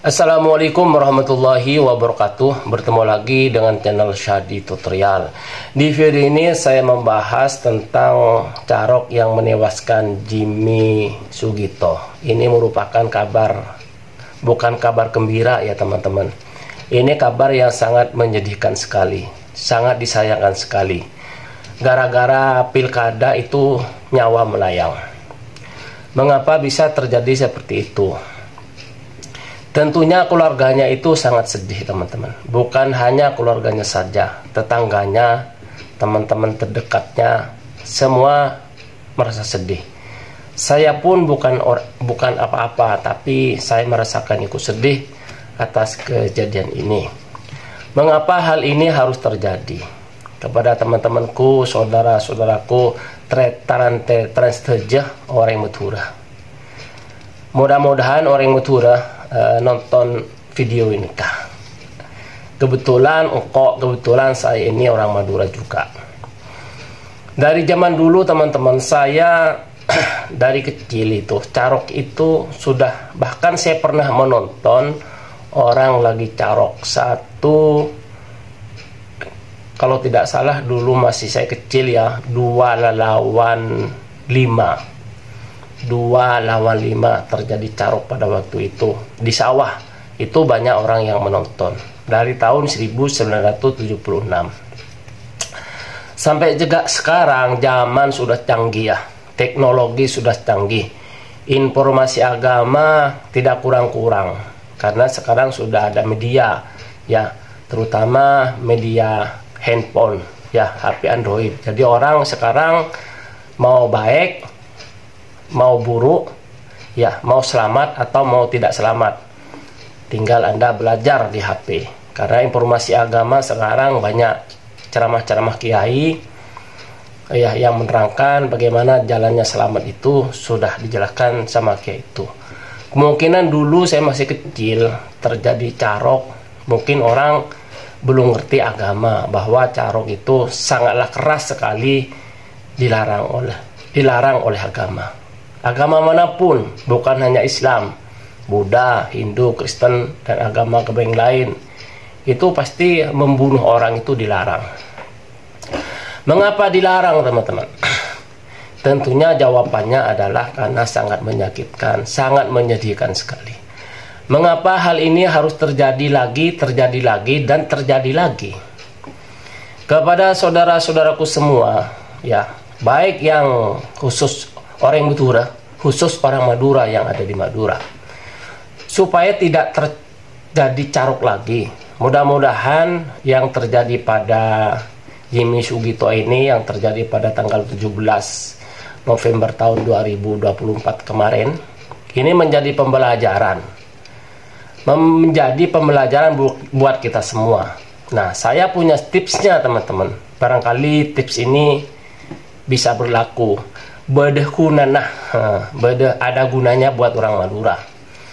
Assalamualaikum warahmatullahi wabarakatuh. Bertemu lagi dengan channel Syadi Tutorial. Di video ini saya membahas tentang Carok yang menewaskan Jimmy Sugito. Ini merupakan kabar, bukan kabar gembira ya teman-teman. Ini kabar yang sangat menyedihkan sekali, sangat disayangkan sekali. Gara-gara pilkada itu nyawa melayang. Mengapa bisa terjadi seperti itu? Tentunya keluarganya itu sangat sedih teman-teman. Bukan hanya keluarganya saja, tetangganya, teman-teman terdekatnya, semua merasa sedih. Saya pun bukan apa-apa, tapi saya merasakan ikut sedih atas kejadian ini. Mengapa hal ini harus terjadi? Kepada teman-temanku, saudara-saudaraku, transjah orang Madura. Mudah-mudahan orang Madura nonton video ini kah. Kebetulan saya ini orang Madura juga. Dari zaman dulu teman-teman, saya dari kecil itu carok itu sudah, bahkan saya pernah menonton orang lagi carok satu, kalau tidak salah dulu masih saya kecil ya, 2 lawan 5 terjadi carok pada waktu itu di sawah. Itu banyak orang yang menonton dari tahun 1976 sampai juga sekarang. Zaman sudah canggih ya, teknologi sudah canggih, informasi agama tidak kurang-kurang karena sekarang sudah ada media ya, terutama media handphone ya, HP Android. Jadi orang sekarang mau baik, mau buruk ya, mau selamat atau mau tidak selamat, tinggal Anda belajar di HP. Karena informasi agama sekarang banyak ceramah-ceramah kiai ya, yang menerangkan bagaimana jalannya selamat itu sudah dijelaskan sama kiai itu. Kemungkinan dulu saya masih kecil terjadi carok, mungkin orang belum ngerti agama bahwa carok itu sangatlah keras sekali, dilarang oleh agama. Agama manapun, bukan hanya Islam, Buddha, Hindu, Kristen, dan agama yang lain, itu pasti membunuh orang itu dilarang. Mengapa dilarang teman-teman? Tentunya jawabannya adalah karena sangat menyakitkan, sangat menyedihkan sekali. Mengapa hal ini harus terjadi lagi, dan terjadi lagi? Kepada saudara-saudaraku semua, ya, baik yang khusus orang Madura, khusus orang Madura yang ada di Madura, supaya tidak terjadi carok lagi. Mudah-mudahan yang terjadi pada Jimmy Sugito ini, yang terjadi pada tanggal 17 November tahun 2024 kemarin, ini menjadi pembelajaran. Buat kita semua. Nah, saya punya tipsnya teman-teman. Barangkali tips ini bisa berlaku. Ada gunanya buat orang Madura.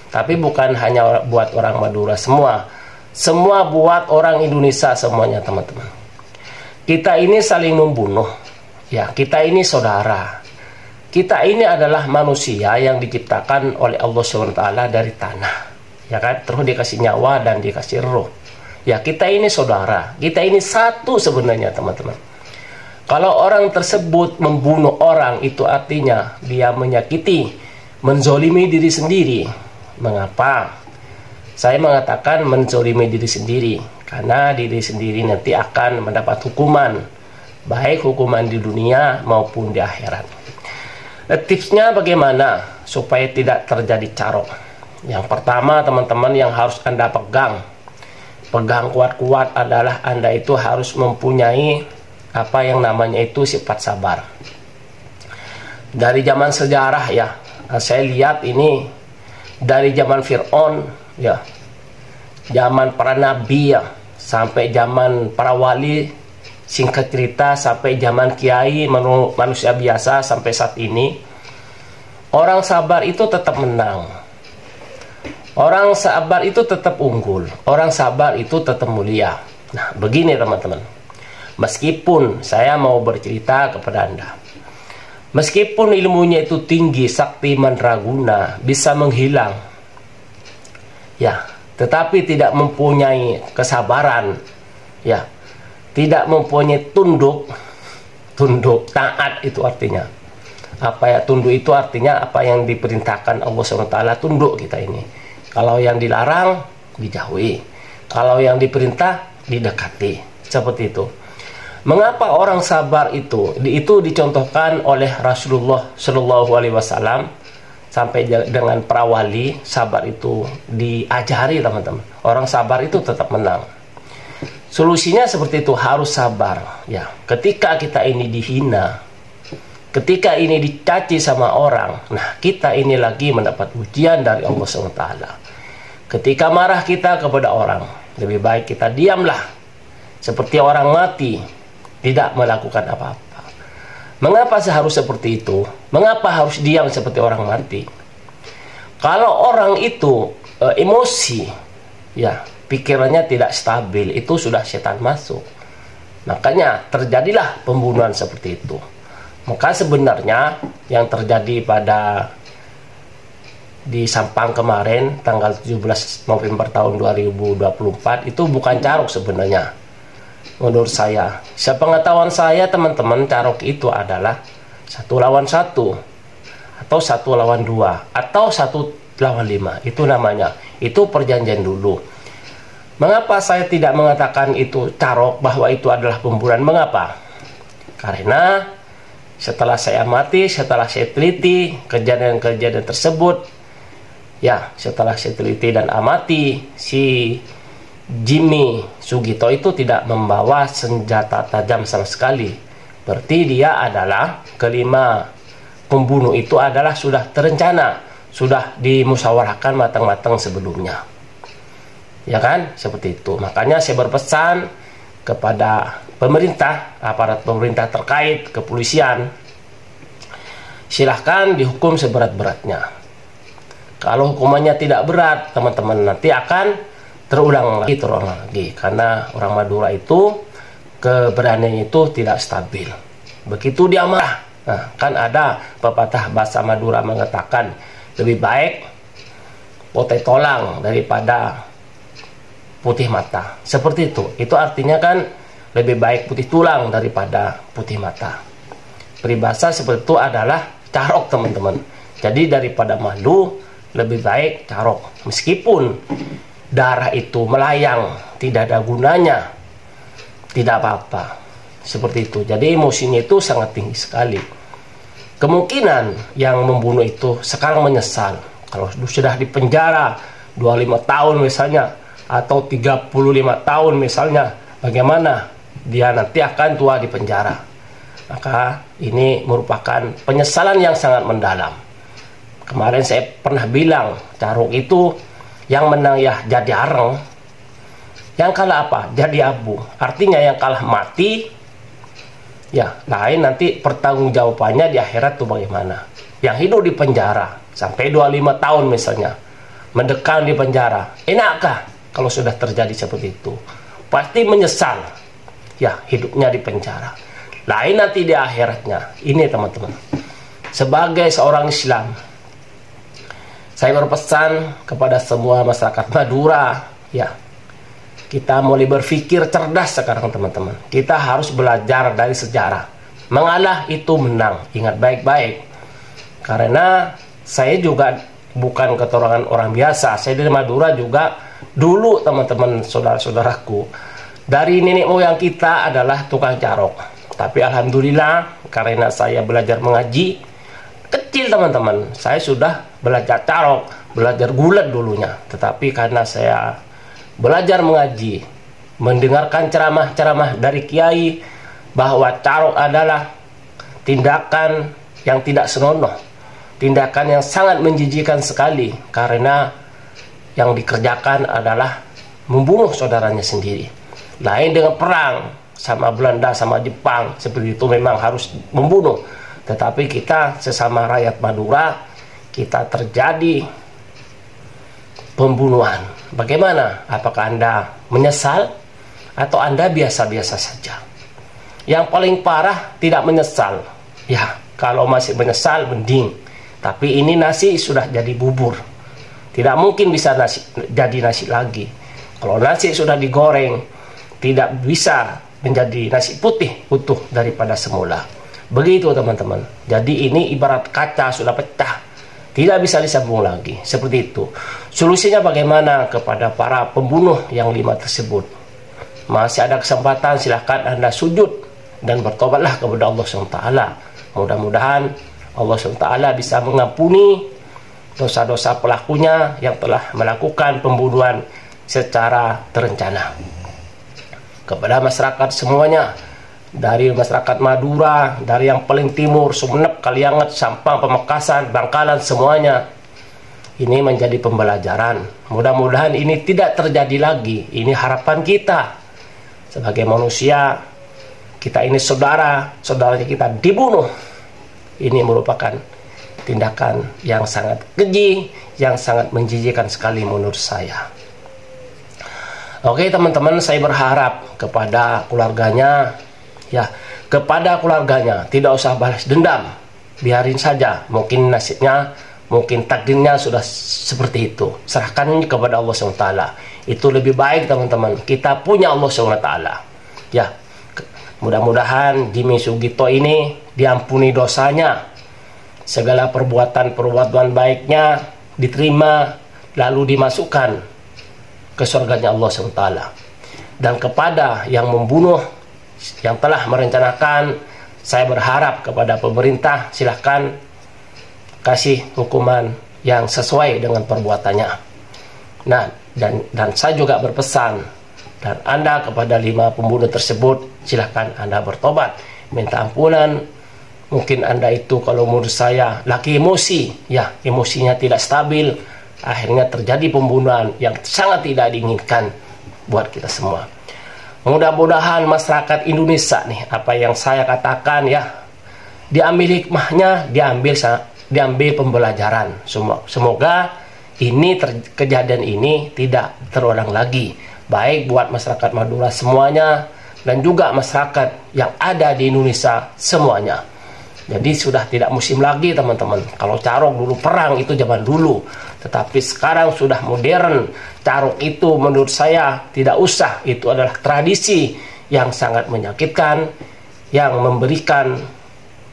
Tapi bukan hanya buat orang Madura semua buat orang Indonesia semuanya teman-teman. Kita ini saling membunuh ya, kita ini saudara. Kita ini adalah manusia yang diciptakan oleh Allah SWT dari tanah ya kan, terus dikasih nyawa dan dikasih roh ya. Kita ini saudara, kita ini satu sebenarnya teman-teman. Kalau orang tersebut membunuh orang, itu artinya dia menyakiti, menzolimi diri sendiri. Mengapa? Saya mengatakan menzolimi diri sendiri, karena diri sendiri nanti akan mendapat hukuman, baik hukuman di dunia maupun di akhirat. Tipsnya bagaimana supaya tidak terjadi carok? Yang pertama teman-teman yang harus Anda pegang kuat-kuat adalah Anda itu harus mempunyai apa yang namanya itu sifat sabar. Dari zaman sejarah ya, saya lihat ini dari zaman Fir'aun ya, zaman para nabi ya, sampai zaman para wali, singkat cerita sampai zaman kiai, manusia biasa sampai saat ini, orang sabar itu tetap menang. Orang sabar itu tetap unggul. Orang sabar itu tetap mulia. Nah, begini teman-teman. Meskipun saya mau bercerita kepada Anda, meskipun ilmunya itu tinggi, sakti, mandraguna, bisa menghilang, ya, tetapi tidak mempunyai kesabaran, ya, tidak mempunyai tunduk taat, itu artinya apa ya? Tunduk itu artinya apa yang diperintahkan Allah SWT, tunduk kita ini. Kalau yang dilarang dijauhi, kalau yang diperintah didekati, seperti itu. Mengapa orang sabar itu dicontohkan oleh Rasulullah Shallallahu Alaihi Wasallam sampai dengan para wali. Sabar itu diajari, teman-teman. Orang sabar itu tetap menang. Solusinya seperti itu, harus sabar. Ya, ketika kita ini dihina, ketika ini dicaci sama orang, nah kita ini lagi mendapat ujian dari Allah SWT. Ketika marah kita kepada orang, lebih baik kita diamlah, seperti orang mati, tidak melakukan apa-apa. Mengapa harus seperti itu? Mengapa harus diam seperti orang mati? Kalau orang itu emosi, ya, pikirannya tidak stabil, itu sudah setan masuk. Makanya terjadilah pembunuhan seperti itu. Maka sebenarnya yang terjadi di Sampang kemarin tanggal 17 November tahun 2024 itu bukan carok sebenarnya. Menurut saya, sepengetahuan saya, teman-teman, carok itu adalah 1 lawan 1 atau 1 lawan 2 atau 1 lawan 5. Itu namanya. Itu perjanjian dulu. Mengapa saya tidak mengatakan itu carok, bahwa itu adalah pembunuhan? Mengapa? Karena setelah saya amati, setelah saya teliti kejadian-kejadian tersebut, ya, setelah saya teliti dan amati, si Jimmy Sugito itu tidak membawa senjata tajam sama sekali. Berarti dia adalah, kelima pembunuh itu adalah sudah terencana, sudah dimusyawarahkan matang-matang sebelumnya. Ya kan? Seperti itu. Makanya saya berpesan kepada pemerintah, aparat pemerintah terkait, kepolisian, silahkan dihukum seberat-beratnya. Kalau hukumannya tidak berat, teman-teman, nanti akan terulang lagi. Karena orang Madura itu keberanian itu tidak stabil. Begitu dia marah, nah, kan ada pepatah bahasa Madura mengatakan lebih baik potai tolang daripada putih mata. Seperti itu. Itu artinya kan lebih baik putih tulang daripada putih mata. Peribahasa seperti itu adalah carok, teman-teman. Jadi daripada malu, lebih baik carok. Meskipun darah itu melayang, tidak ada gunanya, tidak apa-apa. Seperti itu. Jadi emosinya itu sangat tinggi sekali. Kemungkinan yang membunuh itu sekarang menyesal. Kalau sudah di penjara 25 tahun misalnya, atau 35 tahun misalnya, bagaimana? Dia nanti akan tua di penjara. Maka ini merupakan penyesalan yang sangat mendalam. Kemarin saya pernah bilang, carok itu yang menang ya jadi areng, yang kalah apa? Jadi abu. Artinya yang kalah mati, ya lain nanti pertanggungjawabannya di akhirat tuh bagaimana. Yang hidup di penjara sampai 25 tahun misalnya, mendekam di penjara, enakkah kalau sudah terjadi seperti itu? Pasti menyesal, ya, hidupnya di penjara. Lain nanti di akhiratnya. Ini, teman-teman, sebagai seorang Islam, saya berpesan kepada semua masyarakat Madura, ya, kita mulai berpikir cerdas sekarang, teman-teman. Kita harus belajar dari sejarah. Mengalah itu menang. Ingat baik-baik. Karena saya juga bukan keturunan orang biasa. Saya dari Madura juga dulu, teman-teman, saudara-saudaraku. Dari nenek moyang kita adalah tukang carok. Tapi alhamdulillah, karena saya belajar mengaji, kecil, teman-teman, saya sudah belajar carok, belajar gulat dulunya. Tetapi karena saya belajar mengaji, mendengarkan ceramah-ceramah dari kiai, bahwa carok adalah tindakan yang tidak senonoh, tindakan yang sangat menjijikan sekali, karena yang dikerjakan adalah membunuh saudaranya sendiri. Lain dengan perang sama Belanda, sama Jepang, seperti itu memang harus membunuh. Tetapi kita sesama rakyat Madura, kita terjadi pembunuhan. Bagaimana? Apakah Anda menyesal atau Anda biasa-biasa saja? Yang paling parah tidak menyesal. Ya, kalau masih menyesal mending. Tapi ini nasi sudah jadi bubur. Tidak mungkin bisa jadi nasi lagi. Kalau nasi sudah digoreng, tidak bisa menjadi nasi putih utuh daripada semula. Begitu teman-teman. Jadi ini ibarat kaca sudah pecah, tidak bisa disambung lagi. Seperti itu. Solusinya bagaimana kepada para pembunuh yang 5 tersebut? Masih ada kesempatan, silahkan Anda sujud dan bertobatlah kepada Allah SWT. Mudah-mudahan Allah SWT bisa mengampuni dosa-dosa pelakunya yang telah melakukan pembunuhan secara terencana. Kepada masyarakat semuanya, dari masyarakat Madura, dari yang paling timur, Sumeneb, Kalianget, Sampang, Pamekasan, Bangkalan, semuanya, ini menjadi pembelajaran. Mudah-mudahan ini tidak terjadi lagi. Ini harapan kita sebagai manusia. Kita ini saudaranya kita dibunuh. Ini merupakan tindakan yang sangat keji, yang sangat menjijikkan sekali menurut saya. Oke teman-teman, saya berharap kepada keluarganya, tidak usah balas dendam, biarin saja. Mungkin nasibnya, mungkin takdirnya sudah seperti itu. Serahkan kepada Allah SWT. Itu lebih baik teman-teman. Kita punya Allah SWT. Ya, mudah-mudahan Jimmy Sugito ini diampuni dosanya. Segala perbuatan baiknya diterima, lalu dimasukkan ke surganya Allah SWT. Dan kepada yang membunuh, yang telah merencanakan, saya berharap kepada pemerintah, silahkan kasih hukuman yang sesuai dengan perbuatannya. Nah, dan saya juga berpesan, dan Anda kepada 5 pembunuh tersebut, silahkan Anda bertobat, minta ampunan. Mungkin Anda itu, kalau menurut saya, laki emosi, ya, emosinya tidak stabil, akhirnya terjadi pembunuhan yang sangat tidak diinginkan buat kita semua. Mudah-mudahan masyarakat Indonesia nih, apa yang saya katakan ya, diambil hikmahnya, diambil pembelajaran. Semoga kejadian ini tidak terulang lagi, baik buat masyarakat Madura semuanya dan juga masyarakat yang ada di Indonesia semuanya. Jadi sudah tidak musim lagi teman-teman. Kalau carok dulu perang itu zaman dulu, tetapi sekarang sudah modern. Carok itu menurut saya tidak usah. Itu adalah tradisi yang sangat menyakitkan, yang memberikan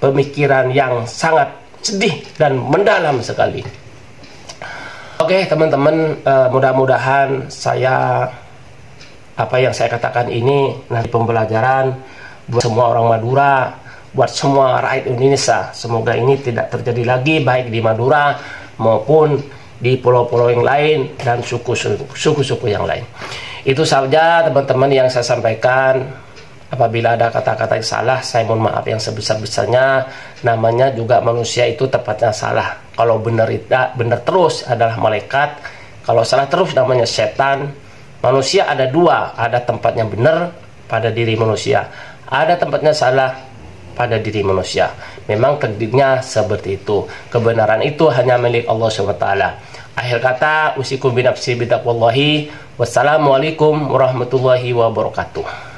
pemikiran yang sangat sedih dan mendalam sekali. Oke teman-teman, mudah-mudahan apa yang saya katakan ini nanti pembelajaran buat semua orang Madura, buat semua rakyat Indonesia. Semoga ini tidak terjadi lagi, baik di Madura maupun di pulau-pulau yang lain dan suku-suku yang lain. Itu saja teman-teman yang saya sampaikan. Apabila ada kata-kata yang salah, saya mohon maaf yang sebesar-besarnya. Namanya juga manusia itu tepatnya salah. Kalau benar terus adalah malaikat, kalau salah terus namanya setan. Manusia ada 2, ada tempatnya benar pada diri manusia, ada tempatnya salah pada diri manusia. Memang takdirnya seperti itu. Kebenaran itu hanya milik Allah SWT. Akhir kata, usikum binafsi bitaqwallahi. Wassalamualaikum warahmatullahi wabarakatuh.